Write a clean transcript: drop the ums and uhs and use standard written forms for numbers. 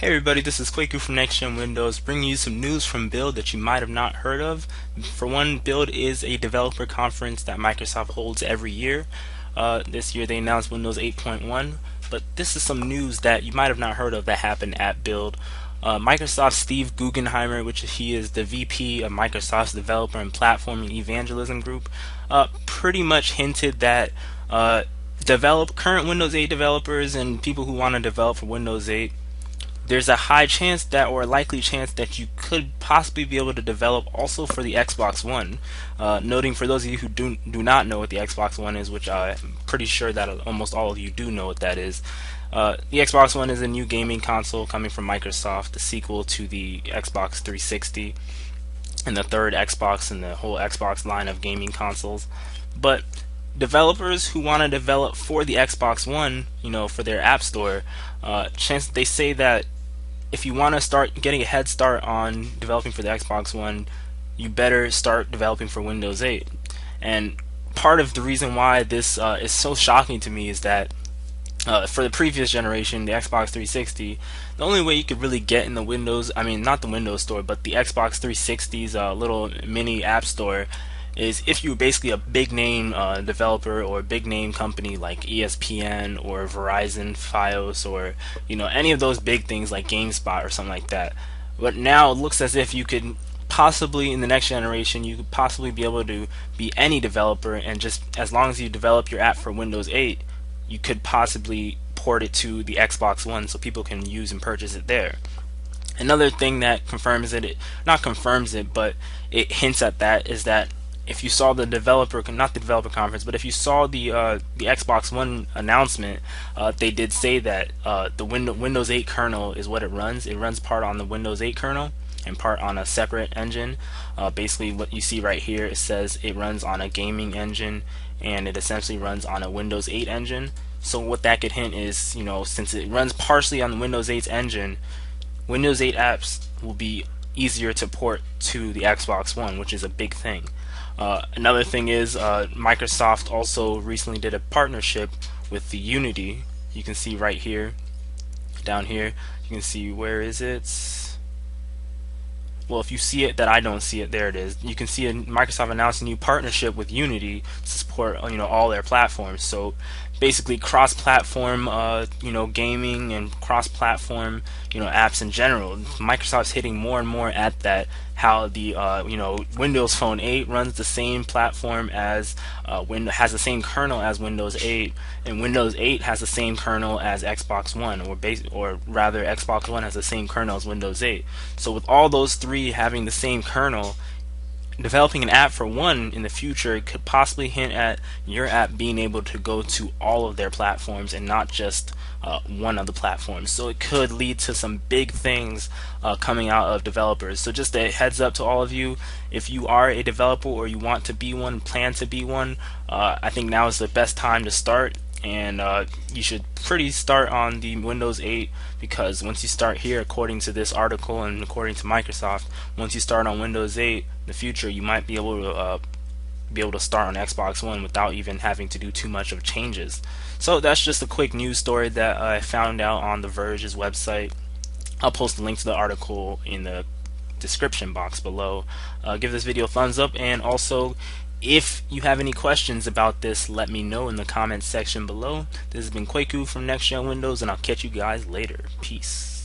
Hey everybody, this is Kwaku from Next Gen Windows, bringing you some news from Build that you might have not heard of. For one, Build is a developer conference that Microsoft holds every year. This year they announced Windows 8.1, but this is some news that you might have not heard of that happened at Build. Microsoft Steve Guggenheimer, which he is the VP of Microsoft's Developer and Platform and Evangelism Group, pretty much hinted that current Windows 8 developers and people who want to develop for Windows 8, there's a high chance that, or a likely chance that you could possibly be able to develop also for the Xbox One. Noting for those of you who do not know what the Xbox One is, which I'm pretty sure that almost all of you do know what that is. The Xbox One is a new gaming console coming from Microsoft, the sequel to the Xbox 360 and the third Xbox in the whole Xbox line of gaming consoles. But developers who want to develop for the Xbox One, for their app store, they say that if you want to start getting a head start on developing for the Xbox One, you better start developing for Windows 8. And part of the reason why this is so shocking to me is that for the previous generation, the Xbox 360, the only way you could really get in the Windows, not the Windows Store, but the Xbox 360's little mini app store, is if you were basically a big name developer or a big name company like ESPN or Verizon, Fios, or any of those big things like GameSpot or something like that. But now it looks as if you could possibly, in the next generation, you could possibly be able to be any developer, and just as long as you develop your app for Windows 8, you could possibly port it to the Xbox One so people can use and purchase it there. Another thing that confirms it, not confirms it, but it hints at that, is that if you saw the developer, not the developer conference, but if you saw the Xbox One announcement, they did say that the Windows 8 kernel is what it runs. It runs part on the Windows 8 kernel and part on a separate engine. Basically, what you see right here, it says it runs on a gaming engine, and it essentially runs on a Windows 8 engine. So what that could hint is, since it runs partially on the Windows 8's engine, Windows 8 apps will be easier to port to the Xbox One, which is a big thing. Another thing is Microsoft also recently did a partnership with the Unity. You can see right here, down here, you can see, where is it? Well, if you see it that I don't see it, there it is. You can see Microsoft announced a new partnership with Unity to support all their platforms. So basically cross-platform gaming and cross-platform apps in general. Microsoft's hitting more and more at that, how the Windows Phone 8 runs the same platform as has the same kernel as Windows 8, and Windows 8 has the same kernel as Xbox One, or rather Xbox One has the same kernel as Windows 8. So with all those three having the same kernel, developing an app for one in the future could possibly hint at your app being able to go to all of their platforms and not just one of the platforms. So it could lead to some big things coming out of developers. So just a heads up to all of you, if you are a developer or you want to be one, plan to be one, I think now is the best time to start. And you should start on the Windows 8, because once you start here, according to this article and according to Microsoft, once you start on Windows 8 in the future, you might be able to start on Xbox One without even having to do too much of changes. So that's just a quick news story that I found out on The Verge's website. I'll post a link to the article in the description box below. Give this video a thumbs up, and also, if you have any questions about this, let me know in the comments section below. This has been Kwaku from Next Gen Windows, and I'll catch you guys later. Peace.